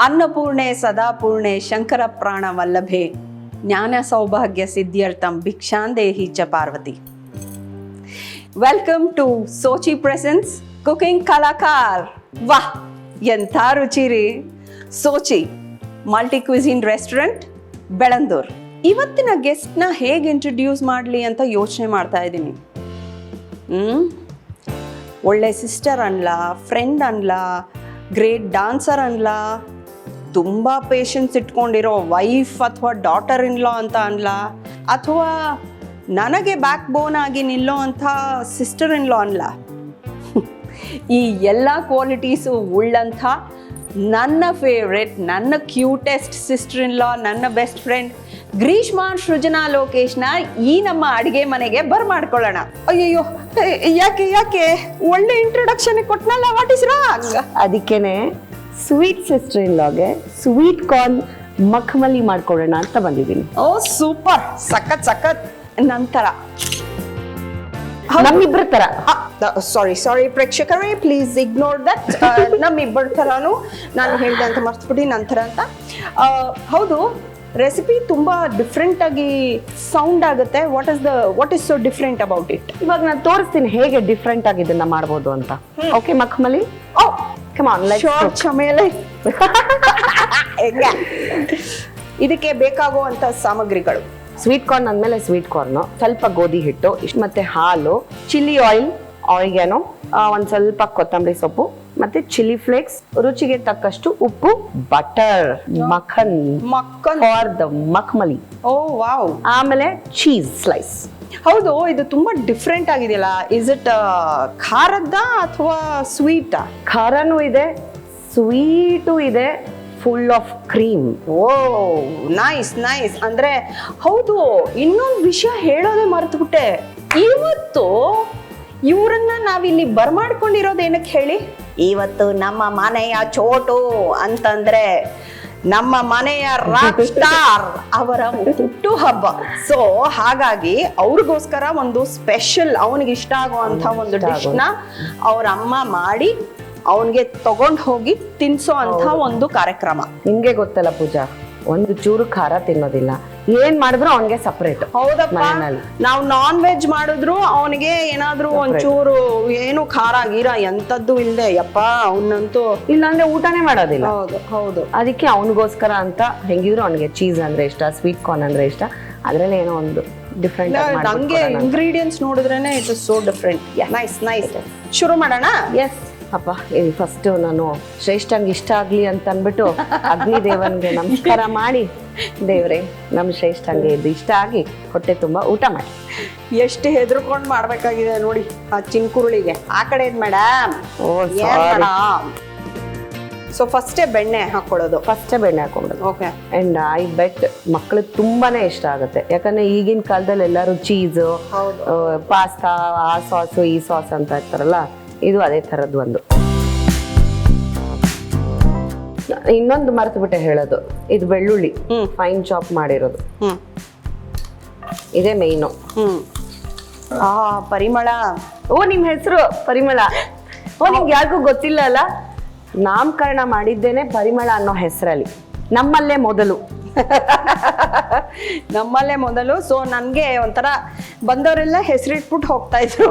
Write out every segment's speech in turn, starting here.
ಅನ್ನಪೂರ್ಣೆ ಸದಾಪೂರ್ಣೆ ಶಂಕರ ಪ್ರಾಣ ವಲ್ಲಭೆ ಜ್ಞಾನ ಸೌಭಾಗ್ಯ ಸಿದ್ಧ್ಯರ್ಥಂ ಭಿಕ್ಷಾಂದೇಹಿ ಚ Parvati. Welcome to Sochi presents cooking Kalakar. ವಾಹ್, ಎಂಥ ರುಚಿ ರೀ! Sochi multi cuisine restaurant, Bellandur. ಇವತ್ತಿನ ಗೆಸ್ಟ್ನ ಹೇಗೆ ಇಂಟ್ರೊಡ್ಯೂಸ್ ಮಾಡಲಿ ಅಂತ ಯೋಚನೆ ಮಾಡ್ತಾ ಇದ್ದೀನಿ. ಒಳ್ಳೆ ಸಿಸ್ಟರ್ ಅನ್ಲ, ಫ್ರೆಂಡ್ ಅನ್ಲ, ಗ್ರೇಟ್ ಡಾನ್ಸರ್ ಅನ್ಲ, ತುಂಬ ಪೇಷನ್ಸ್ ಇಟ್ಕೊಂಡಿರೋ ವೈಫ್ ಅಥವಾ ಡಾಟರ್ ಇನ್ ಲಾ ಅಂತ ಅನ್ಲ, ಅಥವಾ ನನಗೆ ಬ್ಯಾಕ್ ಬೋನ್ ಆಗಿ ನಿಲ್ಲೋ ಅಂಥ ಸಿಸ್ಟರ್ ಇನ್ ಲಾ ಅನ್ಲ. ಈ ಎಲ್ಲ ಕ್ವಾಲಿಟೀಸು ಉಳ್ಳಂಥ ನನ್ನ ಫೇವ್ರೆಟ್, ನನ್ನ ಕ್ಯೂಟೆಸ್ಟ್ ಸಿಸ್ಟರ್ ಇನ್ ಲಾ, ನನ್ನ ಬೆಸ್ಟ್ ಫ್ರೆಂಡ್ ಗ್ರೀಷ್ಮಾ ಸೃಜನಾ ಲೋಕೇಶ್ನ ಈ ನಮ್ಮ ಅಡುಗೆ ಮನೆಗೆ ಬರ್ಮಾಡ್ಕೊಳ್ಳೋಣ. ಅಯ್ಯಯ್ಯೋ, ಯಾಕೆ ಒಳ್ಳೆ ಇಂಟ್ರೊಡಕ್ಷನ್ ಕೊಟ್ನಲ್ಲ, ವಾಟ್ ಇಸ್ ರಾಂಗ್? ಅದಕ್ಕೇನೆ sweet sister in ಲಾಗೆ sweet corn ಮಖಮಲಿ ಮಾಡ್ಕೊಳ್ಳೋಣ ಅಂತ ಬಂದಿದ್ದೀನಿ. ಓ ಸೂಪರ್, ಸಖತ್. ನಂತರ ನಮ್ಮಿಬ್ರ ತರ, ಸಾರಿ ಪ್ರೇಕ್ಷಕರೇ, ಪ್ಲೀಸ್ ಇಗ್ನೋರ್ ದಟ್. ನಮ್ಮಿಬ್ಬರ ಥರನೂ ನಾನು ಹೇಳಿದೆ ಅಂತ ಮರ್ತ್ಬಿಟ್ಟು ನಂತರ ಅಂತ. ಹೌದು, ರೆಸಿಪಿ ತುಂಬ ಡಿಫ್ರೆಂಟ್ ಆಗಿ ಸೌಂಡ್ ಆಗುತ್ತೆ. What is so different about it? ಇವಾಗ ನಾನು ತೋರಿಸ್ತೀನಿ ಹೇಗೆ ಡಿಫ್ರೆಂಟ್ ಆಗಿ ಇದನ್ನ ಮಾಡ್ಬೋದು ಅಂತ. Okay, Makhmali. Oh come on, let's ಚಮೇಲೆ. ಇದಕ್ಕೆ ಬೇಕಾಗುವಂತ ಸಾಮಗ್ರಿಗಳು: ಸ್ವೀಟ್ ಕಾರ್ನ್ ಅಂದಮೇಲೆ ಸ್ವೀಟ್ ಕಾರ್ನ್, ಸ್ವಲ್ಪ ಗೋಧಿ ಹಿಟ್ಟು, ಇಷ್ಟು ಮತ್ತೆ ಹಾಲು, ಚಿಲ್ಲಿ ಆಯಿಲ್, ಆರಿಗ್ಯಾನೋ, ಒಂದ್ ಸ್ವಲ್ಪ ಕೊತ್ತಂಬರಿ ಸೊಪ್ಪು, ಮತ್ತೆ ಚಿಲ್ಲಿ ಫ್ಲೇಕ್ಸ್, ರುಚಿಗೆ ತಕ್ಕಷ್ಟು ಉಪ್ಪು, butter, makhan for the makhmali. Oh wow. ಆಮೇಲೆ ಚೀಸ್ ಸ್ಲೈಸ್. ಹೌದು, ಇದು ತುಂಬಾ ಡಿಫ್ರೆಂಟ್ ಆಗಿದೆಯಲ್ಲ. ಇಸ್ ಇಟ್ ಖಾರದ್ದ ಅಥವಾ ಸ್ವೀಟಾ? ಖಾರನೂ ಇದೆ, ಸ್ವೀಟು ಇದೆ, full of cream. Oh nice. ಅಂದ್ರೆ ಹೌದು, ಇನ್ನೊಂದು ವಿಷಯ ಹೇಳೋದೇ ಮರೆತುಬಿಟ್ಟೆ. ಇವತ್ತು ಇವರನ್ನ ನಾವಿಲ್ಲಿ ಬರ್ಮಾಡ್ಕೊಂಡಿರೋದು ಏನಕ್ಕೆ ಹೇಳಿ? ಇವತ್ತು ನಮ್ಮ ಮನೆಯ ಚೋಟು ಅಂತಂದ್ರೆ ನಮ್ಮ ಮನೆಯ ರಾಕ್ ಸ್ಟಾರ್ ಅವರ ಹುಟ್ಟು ಹಬ್ಬ. ಸೊ ಹಾಗಾಗಿ ಅವ್ರಿಗೋಸ್ಕರ ಒಂದು ಸ್ಪೆಷಲ್, ಅವನಿಗೆ ಇಷ್ಟ ಆಗುವಂತ ಒಂದು ಡಿಶ್ನ ಅವ್ರ ಅಮ್ಮ ಮಾಡಿ ಅವನಿಗೆ ತಗೊಂಡು ಹೋಗಿ ತಿನ್ಸೋ ಅಂತ ಒಂದು ಕಾರ್ಯಕ್ರಮ. ನಿಮ್ಗೆ ಗೊತ್ತಲ್ಲ ಪೂಜಾ, ಒಂದು ಚೂರು ಖಾರ ತಿನ್ನೋದಿಲ್ಲ, ಏನ್ ಮಾಡಿದ್ರು ಅವನಿಗೆ ಸಪರೇಟ್. ಹೌದಪ್ಪ, ನಾವು ನಾನ್ ವೆಜ್ ಮಾಡಿದ್ರು ಅವನಿಗೆ ಏನಾದ್ರೂ ಒಂಚೂರು ಏನು ಖಾರ ಗೀರ ಎಂತದ್ದು ಇಲ್ಲದೆ, ಯಪ್ಪ ಅವನಂತೂ ಇಲ್ಲಾಂದ್ರೆ ಊಟನೇ ಮಾಡೋದಿಲ್ಲ. ಹೌದು. ಅದಕ್ಕೆ ಅವನಿಗೋಸ್ಕರ ಅಂತ ಹೆಂಗಿದ್ರು ಅವನಿಗೆ ಚೀಸ್ ಅಂದ್ರೆ ಇಷ್ಟ, ಸ್ವೀಟ್ ಕಾರ್ನ್ ಅಂದ್ರೆ ಇಷ್ಟ, ಅದ್ರಲ್ಲಿ ಏನೋ ಒಂದು ಡಿಫ್ರೆಂಟ್. ನಂಗೆ ಇಂಗ್ರೀಡಿಯೆಂಟ್ಸ್ ನೋಡಿದ್ರೇನೆ it is so different. Nice. ಶುರು ಮಾಡೋಣ? ಎಸ್ ಅಪ್ಪ, ಫಸ್ಟ್ ನಾನು ಶ್ರೇಷ್ಠನ್ಗೆ ಇಷ್ಟ ಆಗ್ಲಿ ಅಂತ ಅಂದ್ಬಿಟ್ಟು ಅಗ್ನಿದೇವನ್ಗೆ ನಮಸ್ಕಾರ ಮಾಡಿ, ದೇವ್ರೆ ನಮ್ಮ ಶ್ರೇಷ್ಠನ್ಗೆ ಇದು ಇಷ್ಟ ಆಗಿ ಹೊಟ್ಟೆ ತುಂಬಾ ಊಟ ಮಾಡಿ. ಎಷ್ಟು ಹೆದರ್ಕೊಂಡು ಮಾಡ್ಬೇಕಾಗಿದೆ ನೋಡಿ ಆ ಚಿನ್ಕುರುಳಿಗೆ. ಆ ಕಡೆ ಮೇಡಮ್. ಸೊ ಫಸ್ಟೇ ಬೆಣ್ಣೆ ಹಾಕೊಳ್ಳೋದು. ಓಕೆ. ಅಂಡ್ ಐ ಬೆಟ್ ಮಕ್ಳಿಗೆ ತುಂಬಾನೇ ಇಷ್ಟ ಆಗುತ್ತೆ, ಯಾಕಂದ್ರೆ ಈಗಿನ ಕಾಲದಲ್ಲಿ ಎಲ್ಲರೂ ಚೀಸು, ಪಾಸ್ತಾ, ಆ ಸಾಸು ಈ ಸಾಸ್ ಅಂತ ಇರ್ತಾರಲ್ಲ, ಇದು ಅದೇ ತರದ್ದು ಒಂದು. ಇನ್ನೊಂದು ಮರೆತು ಬಿಟ್ಟೆ ಹೇಳೋದು, ಇದು ಬೆಳ್ಳುಳ್ಳಿ ಫೈನ್ ಚಾಪ್ ಮಾಡಿರೋದು, ಇದೇ ಮೇಯ್ನು. ಪರಿಮಳ. ಓ, ನಿಮ್ ಹೆಸರು ಪರಿಮಳ. ಓ, ನಿಮ್ಗೆ ಯಾರಿಗೂ ಗೊತ್ತಿಲ್ಲ ಅಲ್ಲ, ನಾಮಕರಣ ಮಾಡಿದ್ದೇನೆ ಪರಿಮಳ ಅನ್ನೋ ಹೆಸರಲ್ಲಿ, ನಮ್ಮಲ್ಲೇ ಮೊದಲು. ಸೊ ನನ್ಗೆ ಒಂಥರ ಬಂದವರೆಲ್ಲ ಹೆಸರಿಟ್ಬಿಟ್ಟು ಹೋಗ್ತಾ ಇದ್ರು.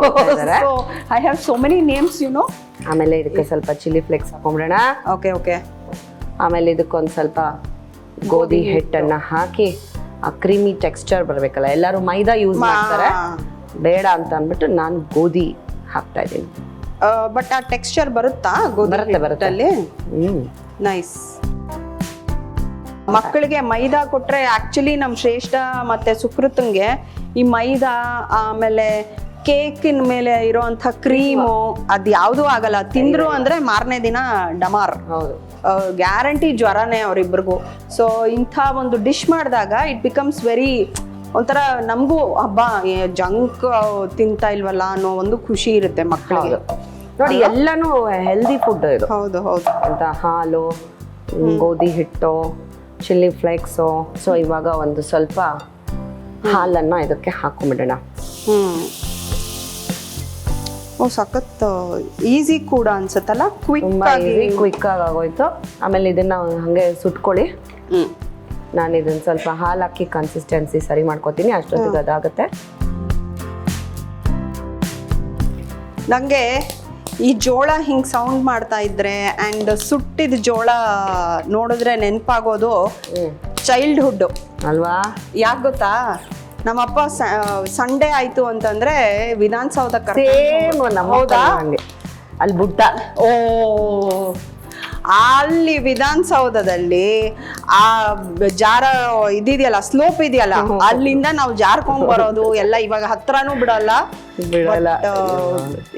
I have so many names, you know. ಆಮೇಲೆ ಇದಕ್ಕೆ ಸ್ವಲ್ಪ ಚಿಲ್ಲಿ ಫ್ಲೇಕ್ಸ್ ಹಾಕೊಂಡ್ಬಿಡೋಣ. ಓಕೆ. ಆಮೇಲೆ ಇದಕ್ಕೊಂದು ಸ್ವಲ್ಪ ಗೋಧಿ ಹಿಟ್ಟನ್ನ ಹಾಕಿ ಆ ಕ್ರೀಮಿ ಟೆಕ್ಸ್ಚರ್ ಬರ್ಬೇಕಲ್ಲ. ಎಲ್ಲರೂ ಮೈದಾ ಯೂಸ್ ಮಾಡ್ತಾರೆ, ಬೇಡ ಅಂತ ಅಂದ್ಬಿಟ್ಟು ನಾನು ಗೋಧಿ ಹಾಕ್ತಾ ಇದ್ದೀನಿ. ಬಟ್ ಆ ಟೆಕ್ಸ್ಚರ್ ಬರುತ್ತಾ? ಬರುತ್ತೆ. ನೈಸ್. ಮಕ್ಕಳಿಗೆ ಮೈದಾ ಕೊಟ್ರೆ ಆಕ್ಚುಲಿ ನಮ್ಮ ಶ್ರೇಷ್ಠ ಮತ್ತೆ ಸುಕೃತಂಗೆ ಈ ಮೈದಾ, ಆಮೇಲೆ ಕೇಕಿನ ಮೇಲೆ ಇರೋಂಥ ಕ್ರೀಮು, ಅದು ಯಾವುದೂ ಆಗಲ್ಲ. ತಿಂದ್ರು ಅಂದ್ರೆ ಮಾರನೇ ದಿನ ಡಮಾರ್. ಹೌದು, ಗ್ಯಾರಂಟಿ ಜ್ವರನೇ ಅವರಿಬ್ಬರಿಗೂ. ಸೊ ಇಂಥ ಒಂದು ಡಿಶ್ ಮಾಡಿದಾಗ ಇಟ್ ಬಿಕಮ್ಸ್ ವೆರಿ ಒಂಥರ ನಮಗೂ ಹಬ್ಬ, ಜಂಕ್ ತಿಂತಾ ಇಲ್ವಲ್ಲ ಅನ್ನೋ ಒಂದು ಖುಷಿ ಇರುತ್ತೆ ಮಕ್ಕಳಿಗೆ. ನೋಡಿ, ಎಲ್ಲಾನು ಹೆಲ್ದಿ ಫುಡ್ ಇದು. ಹೌದು ಅಂತ ಹಾಲು, ಗೋಧಿ ಹಿಟ್ಟು, ಚಿಲ್ಲಿ ಫ್ಲೇಕ್ಸು. ಸೊ ಇವಾಗ ಒಂದು ಸ್ವಲ್ಪ ಹಾಲನ್ನ ಇದಕ್ಕೆ ಹಾಕೊಂಡ್ಬಿಡೋಣ. ಓ ಸಖತ್ ಈಸಿ ಕೂಡ ಅನ್ಸುತ್ತಲ್ಲ, ಕ್ವಿಕ್ ತುಂಬಾ ಆಗಿ. ಈಸಿ ಕ್ವಿಕ್ ಆಗಿ ಆಗೋಯ್ತು. ಆಮೇಲೆ ಇದನ್ನ ಹಂಗೆ ಸುಟ್ಕೊಳ್ಳಿ. ಹ್ಮ್ ನಾನು ಇದನ್ನ ಸ್ವಲ್ಪ ಹಾಲು ಹಾಕಿ ಕನ್ಸಿಸ್ಟೆನ್ಸಿ ಸರಿ ಮಾಡ್ಕೊತೀನಿ, ಅಷ್ಟೊತ್ತಿಗೆ ಅದಾಗುತ್ತೆ. ನನಗೆ ಈ ಜೋಳ ಹಿಂಗೆ ಸೌಂಡ್ ಮಾಡ್ತಾ ಇದ್ರೆ ಆ್ಯಂಡ್ ಸುಟ್ಟಿದ ಜೋಳ ನೋಡಿದ್ರೆ ನೆನಪಾಗೋದು ಚೈಲ್ಡ್ಹುಡ್ಡು ಅಲ್ವಾ? ಯಾಕೆ ಗೊತ್ತಾ, ನಮ್ಮಪ್ಪ ಸಂಡೇ ಆಯಿತು ಅಂತಂದರೆ ವಿಧಾನಸೌಧ ಸೇಮ್ ನಮ್ಮ ಹೌದಾ? ಹಂಗೆ ಅಲ್ಲಿ ಬುಟ್ಟ. ಓ ಅಲ್ಲಿ ವಿಧಾನಸೌಧದಲ್ಲಿ ಆ ಜಾರ ಇದೆಯಲ್ಲ, ಸ್ಲೋಪ್ ಇದೆಯಲ್ಲ, ಅಲ್ಲಿಂದ ನಾವು ಜಾರ್ಕೊಂಡ್ ಬರೋದು ಎಲ್ಲ ಇವಾಗ ಹತ್ರನೂ ಬಿಡಲ್ಲ. ಬಿಡಲ್ಲ.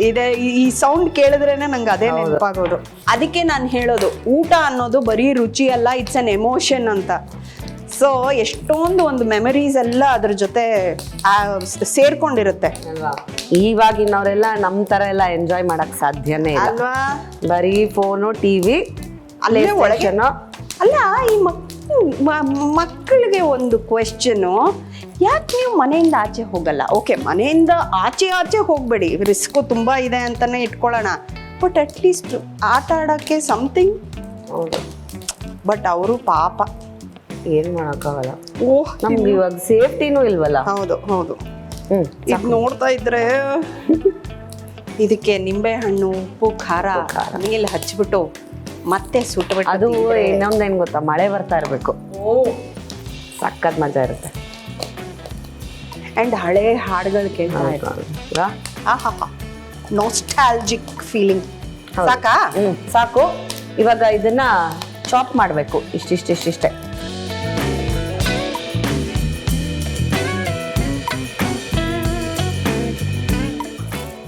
ಇದೆ ಈ ಸೌಂಡ್ ಕೇಳಿದ್ರೇನೆ ನಂಗೆ ಅದೇ ನೆನಪಾಗೋದು. ಅದಕ್ಕೆ ನಾನು ಹೇಳೋದು, ಊಟ ಅನ್ನೋದು ಬರೀ ರುಚಿ ಅಲ್ಲ, ಇಟ್ಸ್ ಅನ್ ಎಮೋಷನ್ ಅಂತ. ಸೊ ಎಷ್ಟೊಂದು ಒಂದು ಮೆಮರೀಸ್ ಎಲ್ಲ ಅದ್ರ ಜೊತೆ ಸೇರ್ಕೊಂಡಿರುತ್ತೆ ಅಲ್ವಾ? ಇವಾಗಿನವರೆಲ್ಲ ನಮ್ಮ ತರ ಎಲ್ಲ ಎಂಜಾಯ್ ಮಾಡಕ್ ಸಾಧ್ಯನೇ ಇಲ್ಲ ಅಲ್ವಾ? ಬರೀ ಫೋನು, ಟಿವಿ, ಅಲ್ಲೇ ಒಳಗೆ. ಅಲ್ಲ, ಈ ಮಕ್ಕಳಿಗೆ ಒಂದು ಕ್ವೆಶ್ಚನು, ಯಾಕೆ ನೀವು ಮನೆಯಿಂದ ಆಚೆ ಹೋಗಲ್ಲ? ಓಕೆ, ಮನೆಯಿಂದ ಆಚೆ ಹೋಗಬೇಡಿ, ರಿಸ್ಕು ತುಂಬ ಇದೆ ಅಂತಲೇ ಇಟ್ಕೊಳ್ಳೋಣ, ಬಟ್ ಅಟ್ಲೀಸ್ಟ್ ಆಟ ಆಡೋಕ್ಕೆ ಸಮಥಿಂಗ್. ಹೌದು. ಬಟ್ ಅವರು ಪಾಪ ಏನ್ ಮಾಡಕ್ಕಾಗಲ್ಲ. ಓಹ್, ನಮ್ಗೆ ಇವಾಗ ಸೇಫ್ಟಿನೂ ಇಲ್ವಲ್ಲ. ಹೌದು ಹೌದು. ಇದು ನೋಡ್ತಾ ಇದ್ರೆ ಇದಕ್ಕೆ ನಿಂಬೆ ಹಣ್ಣು, ಉಪ್ಪು, ಖಾರ ಮೇಲೆ ಹಚ್ಬಿಟ್ಟು ಮತ್ತೆ ಸುಟ್ಬಿಟ್ಟು, ಅದು ಇನ್ನೊಂದೇನ್ ಗೊತ್ತಾ, ಮಳೆ ಬರ್ತಾ ಇರ್ಬೇಕು, ಸಕ್ಕತ್ ಮಜಾ ಇರುತ್ತೆ. ಅಂಡ್ ಹಳೆ ಹಾಡುಗಳು ಕೇಳ್ತಾ ಇರ್ತಾರೆ. ಆಹಾ, ನಾಸ್ಟಾಲ್ಜಿಕ್ ಫೀಲಿಂಗ್. ಸಾಕಾ? ಸಾಕು. ಇವಾಗ ಇದನ್ನ ಚಾಪ್ ಮಾಡಬೇಕು, ಇಷ್ಟಿಷ್ಟೇ.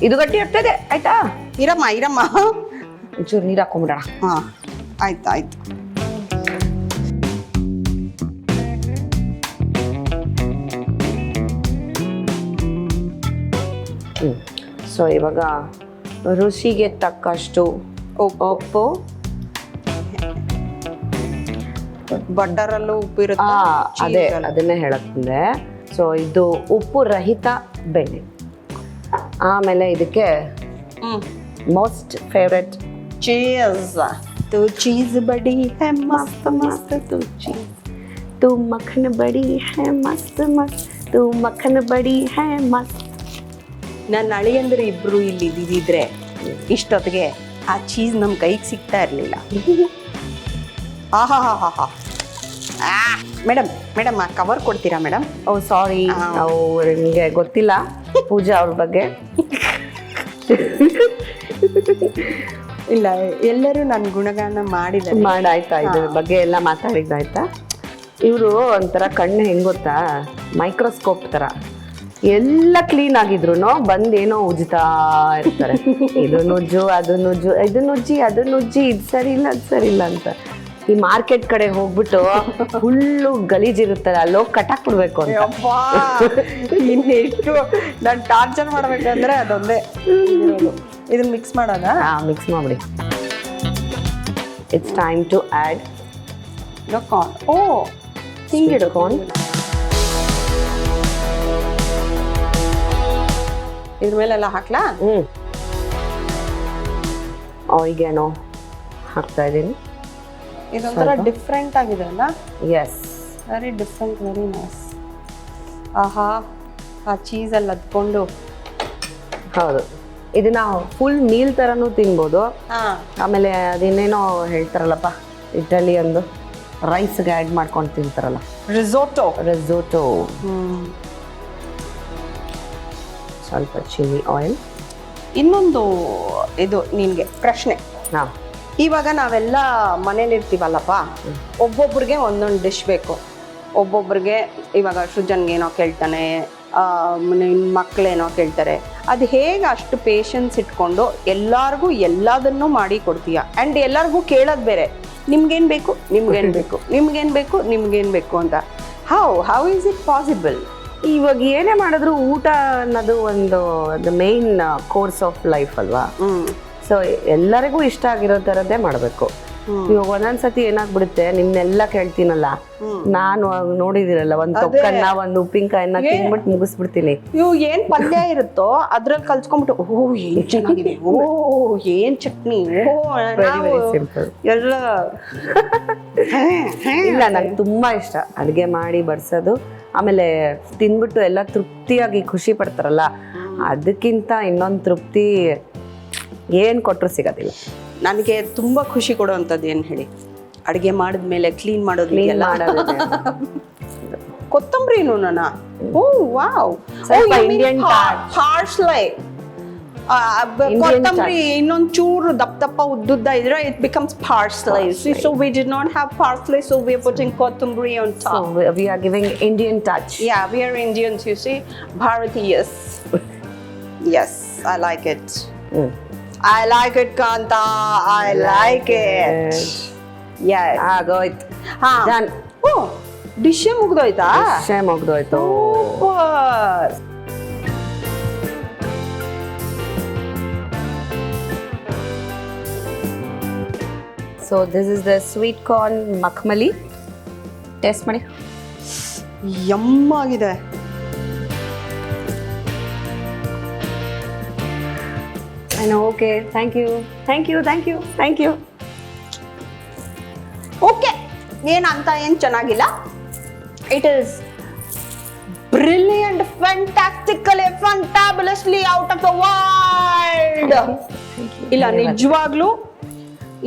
ಇದು ಗಟ್ಟಿ ಆಗ್ತದೆ, ಆಯ್ತಾ? ಇರಮ್ಮ ಒಂಚೂರು ನೀರು ಹಾಕೊಂಡ್ಬಿಡೋಣ. ಹಾ, ಆಯ್ತು. ಸೊ ಇವಾಗ ರುಚಿಗೆ ತಕ್ಕಷ್ಟು ಉಪ್ಪು, ಬಟರಲ್ಲೂ ಉಪ್ಪು ಇರುತ್ತೆ. ಅದೇ ಅದನ್ನೇ ಹೇಳಕ್ಕಿಂದೆ. ಸೊ ಇದು ಉಪ್ಪು ರಹಿತ ಬೆಣ್ಣೆ. ಆಮೇಲೆ ಇದಕ್ಕೆ ಮೋಸ್ಟ್ ಫೇವ್ರೆಟ್ ಚೀಸ್. तो चीज बड़ी है मस्त मस्त, तू चीज, तू मक्खन बड़ी है मस्त मस्त, तू मक्खन बड़ी है मस्त. ನನ್ನ ಅಳಿಯಂದ್ರೆ ಇಬ್ರು ಇಲ್ಲಿ ಇದ್ದಿದ್ರೆ ಇಷ್ಟೊತ್ತಿಗೆ ಆ ಚೀಸ್ ನಮ್ಮ ಕೈಗೆ ಸಿಗ್ತಾ ಇರಲಿಲ್ಲ. ಆಹಾ, ಮೇಡಮ್ ಆ ಕವರ್ ಕೊಡ್ತೀರಾ ಮೇಡಮ್? ಓ ಸಾರಿ, ನಿಮಗೆ ಗೊತ್ತಿಲ್ಲ ಪೂಜಾ ಅವ್ರ ಬಗ್ಗೆ. ಇಲ್ಲ, ಎಲ್ಲರೂ ನನ್ನ ಗುಣಗಾನ ಮಾಡಾಯ್ತಾ, ಇದ್ರ ಬಗ್ಗೆ ಎಲ್ಲ ಮಾತಾಡಿದ್ದಾಯ್ತಾ? ಇವರು ಒಂಥರ ಕಣ್ಣು ಹೆಂಗ್ ಗೊತ್ತಾ, ಮೈಕ್ರೋಸ್ಕೋಪ್ ತರ, ಎಲ್ಲ ಕ್ಲೀನ್ ಆಗಿದ್ರು ಬಂದೇನೋ ಉಜ್ತಾ ಇರ್ತಾರೆ. ಇದು ನುಜ್ಜು, ಅದು ನುಜ್ಜು, ಇದು ನುಜ್ಜಿ, ಅದು ನುಜ್ಜಿ, ಇದು ಸರಿ ಇಲ್ಲ, ಅದು ಸರಿ ಇಲ್ಲ ಅಂತ. ಈ ಮಾರ್ಕೆಟ್ ಕಡೆ ಹೋಗ್ಬಿಟ್ಟು ಫುಲ್ಲು ಗಲೀಜಿರುತ್ತಲ್ಲ, ಅಲ್ಲೋಗಿ ಕಟಾಕ್ ಬಿಡ್ಬೇಕು ಅಂತ. ಇನ್ನೆಷ್ಟು ನಾನು ಟಾರ್ಚರ್ ಮಾಡ್ಬೇಕಂದ್ರೆ ಅದೊಂದೇ. ಇದನ್ನ ಮಿಕ್ಸ್ ಮಾಡೋದಾ? ಮಿಕ್ಸ್ ಮಾಡ್ಬಿಡಿ. It's time to add corn. Oh, ಹಿಂಗಿಡು ಕಾರ್ನ್. ಇದ್ರ ಮೇಲೆಲ್ಲ ಹಾಕ್ಲಾ? ಆರಿಗ್ಯಾನೋ ಹಾಕ್ತಾ ಇದ್ದೀನಿ. ಇದೊಂಥರ ಡಿಫ್ರೆಂಟ್ ಆಗಿದೆ ಅಲ್ಲ? Yes, very different, very nice. ಆಹಾ, ಆ ಚೀಸಲ್ಲಿ ಅದ್ಕೊಂಡು. ಹೌದು, ಇದನ್ನ ಫುಲ್ ಮೀಲ್ ಥರನೂ ತಿನ್ಬೋದು. ಆಮೇಲೆ ಅದೇನೇನೋ ಹೇಳ್ತಾರಲ್ಲಪ್ಪ, ಇಟಲಿ ಒಂದು ರೈಸ್ಗೆ ಆ್ಯಡ್ ಮಾಡ್ಕೊಂಡು ತಿಂತಾರಲ್ಲ, ರಿಸೋಟೋ. ಸ್ವಲ್ಪ ಚಿಲ್ಲಿ ಆಯಿಲ್. ಇನ್ನೊಂದು ಇದು ನಿನಗೆ ಪ್ರಶ್ನೆ. ಹಾಂ, ಇವಾಗ ನಾವೆಲ್ಲ ಮನೇಲಿರ್ತೀವಲ್ಲಪ್ಪ, ಒಬ್ಬೊಬ್ರಿಗೆ ಒಂದೊಂದು ಡಿಶ್ ಬೇಕು. ಒಬ್ಬೊಬ್ರಿಗೆ ಇವಾಗ ಸೃಜನ್ಗೆ ಏನೋ ಕೇಳ್ತಾನೆ, ಮಕ್ಕಳೇನೋ ಕೇಳ್ತಾರೆ. ಅದು ಹೇಗೆ ಅಷ್ಟು ಪೇಷನ್ಸ್ ಇಟ್ಕೊಂಡು ಎಲ್ಲರಿಗೂ ಎಲ್ಲದನ್ನೂ ಮಾಡಿ ಕೊಡ್ತೀಯ? ಆ್ಯಂಡ್ ಎಲ್ಲರಿಗೂ ಕೇಳೋದು ಬೇರೆ, ನಿಮ್ಗೇನು ಬೇಕು, ನಿಮ್ಗೇನು ಬೇಕು, ನಿಮ್ಗೇನು ಬೇಕು, ನಿಮ್ಗೇನು ಬೇಕು ಅಂತ. How is it possible? ಇವಾಗ ಏನೇ ಮಾಡಿದ್ರು ಊಟ ಅನ್ನೋದು ಒಂದು ಮೇನ್ ಕೋರ್ಸ್ ಆಫ್ ಲೈಫ್ ಅಲ್ವಾ? ಸೊ ಎಲ್ಲರಿಗೂ ಇಷ್ಟ ಆಗಿರೋ ಥರದ್ದೇ ಮಾಡಬೇಕು. ಇವಾಗ ಒಂದೊಂದ್ಸತಿ ಏನಾಗ್ಬಿಡುತ್ತೆ ನಿಮ್ನೆಲ್ಲ ಕೇಳ್ತೀನಲ್ಲ, ನಾನು ನೋಡಿದಿರಲ್ಲ ಒಂದ್ ತೊಕ್ಕನ್ನ ಒಂದ್ ಉಪ್ಪಿನಕಾಯಿನ ತಿನ್ಬಿಟ್ಟು ಮುಗಿಸ್ಬಿಡ್ತೀನಿ. ಇವು ಏನ್ ಪಲ್ಯ ಇರುತ್ತೋ ಅದ್ರಲ್ಲಿ ಕಲ್ಸ್ಕೊಂಡ್ಬಿಟ್ಟು ಓ ಏನ್ ಚೆನ್ನಾಗಿದೆ, ಓ ಏನ್ ಚಟ್ನಿ, ಓ ಸಿಂಪಲ್. ಎಲ್ಲ ಇಲ್ಲ, ನಂಗೆ ತುಂಬಾ ಇಷ್ಟ ಅಡ್ಗೆ ಮಾಡಿ ಬಡ್ಸೋದು. ಆಮೇಲೆ ತಿನ್ಬಿಟ್ಟು ಎಲ್ಲ ತೃಪ್ತಿಯಾಗಿ ಖುಷಿ ಪಡ್ತಾರಲ್ಲ, ಅದಕ್ಕಿಂತ ಇನ್ನೊಂದು ತೃಪ್ತಿ ಏನ್ ಕೊಟ್ರು ಸಿಗೋದಿಲ್ಲ. ನನಗೆ ತುಂಬಾ ಖುಷಿ ಕೊಡುವಂಥದ್ದು ಏನು ಹೇಳಿ, ಅಡುಗೆ ಮಾಡಿದ್ಮೇಲೆ ಕ್ಲೀನ್ ಮಾಡೋದು ಕ್ಲೀನ್ ಮಾಡೋದು. ಕೊತ್ತಂಬರಿನೂ ನಾನ ಓ ವಾವ್, ಸ್ವಲ್ಪ Indian ಪಾರ್ಸ್ಲೆ ಕೊತ್ತಂಬರಿ ಇನ್ನೊಂದು ಚೂರು ದಪ್ಪ ಉದ್ದುದ್ದ ಇದ್ರೆ it becomes parsley. So we did not have parsley, so we are putting kothambari on top. We are giving Indian touch. Yeah, we are Indians, you see. Bharatiyas. Yes, I like it. I like it, Kanta. I like it. Yes. ಆಗೋಯ್ತು. ಹಾ. Done. Oh, dish ಮುಗ್ದೋಯ್ತಾ? ವಿಷಯ ಮುಗ್ದೋಯ್ತು. Super. So this is the sweet corn makhmali. Taste ಮಾಡಿ. ಯಮ್ಮಾಗಿದೆ. I know, okay. Thank you. Thank you. Thank you. Thank you. Okay, ಏನಂತ ಏನು ಚೆನ್ನಾಗಿಲ್ಲ. It is brilliant, fantastically, fantabulously out of the world. ಇಲ್ಲ, ನಿಜವಾಗ್ಲೂ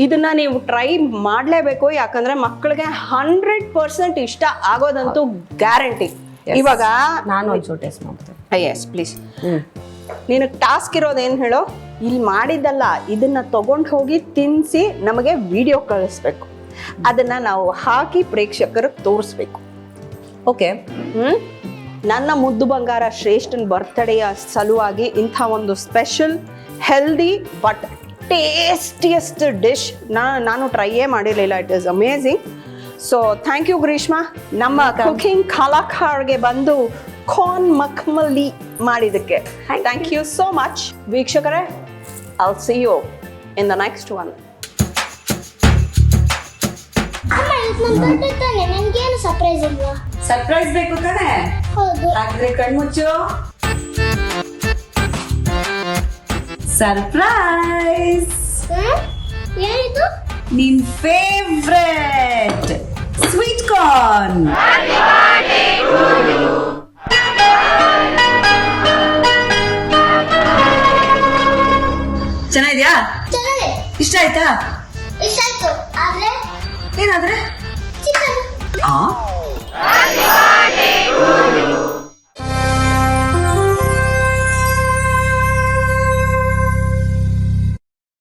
ಇದನ್ನ ನೀವು try ಮಾಡಲೇಬೇಕು. ಯಾಕಂದ್ರೆ ಮಕ್ಕಳಿಗೆ 100% ಇಷ್ಟ ಆಗೋದಂತೂ ಗ್ಯಾರಂಟಿ. ಇವಾಗ ನಾನು ಒಂಚೂರು ಟೇಸ್ಟ್ ಮಾಡ್ತೀನಿ. Yes please. ನಿನಗೆ ಟಾಸ್ಕ್ ಇರೋದೇನು ಹೇಳೋ, ಇಲ್ಲಿ ಮಾಡಿದ್ದಲ್ಲ, ಇದನ್ನ ತಗೊಂಡು ಹೋಗಿ ತಿನ್ನಿಸಿ ನಮಗೆ ವಿಡಿಯೋ ಕಳಿಸ್ಬೇಕು. ಅದನ್ನ ನಾವು ಹಾಕಿ ಪ್ರೇಕ್ಷಕರಿಗೆ ತೋರಿಸ್ಬೇಕು. ಓಕೆ. ನನ್ನ ಮುದ್ದು ಬಂಗಾರ ಶ್ರೇಷ್ಠನ್ ಬರ್ತ್ಡೇಯ ಸಲುವಾಗಿ ಇಂಥ ಒಂದು special healthy but tastiest dish ನಾನು ಟ್ರೈಯೇ ಮಾಡಿರಲಿಲ್ಲ. It is amazing. So thank you Greeshma, ನಮ್ಮ ಕುಕಿಂಗ್ ಕಲಾಕಾರ್ಗೆ ಬಂದು ಕಾರ್ನ್ ಮಖ್ಮಲಿ ಮಾಡಿದ್ದಕ್ಕೆ. Thank you so much. ವೀಕ್ಷಕರೇ, I'll see you in the next one. ಅಮ್ಮ, ಇದು ನನ್ನ ಬರ್ತ್ಡೇ ತಾನೆ, ನನಗೇನು ಸರ್ಪ್ರೈಸ್ ಇಲ್ವಾ? ಸರ್ಪ್ರೈಸ್ ಬೇಕು ತಾನೆ? ಹೌದು. ಹಾಗಾದ್ರೆ ಕಣ್ಮುಚ್ಚು. ಸರ್ಪ್ರೈಸ್. ಏನಿದು? ನಿನ್ ಫೇವ್ರೆಟ್ ಸ್ವೀಟ್ ಕಾರ್ನ್. ಚೆನ್ನಾಗಿದ್ಯಾ? ಚೆನ್ನಾಗಿದೆ. ಇಷ್ಟ ಆಯ್ತಾ? ಇಷ್ಟ ಆಯ್ತು. ಆದ್ರೆ ಏನಾದ್ರೆ ಚಿಕನ್.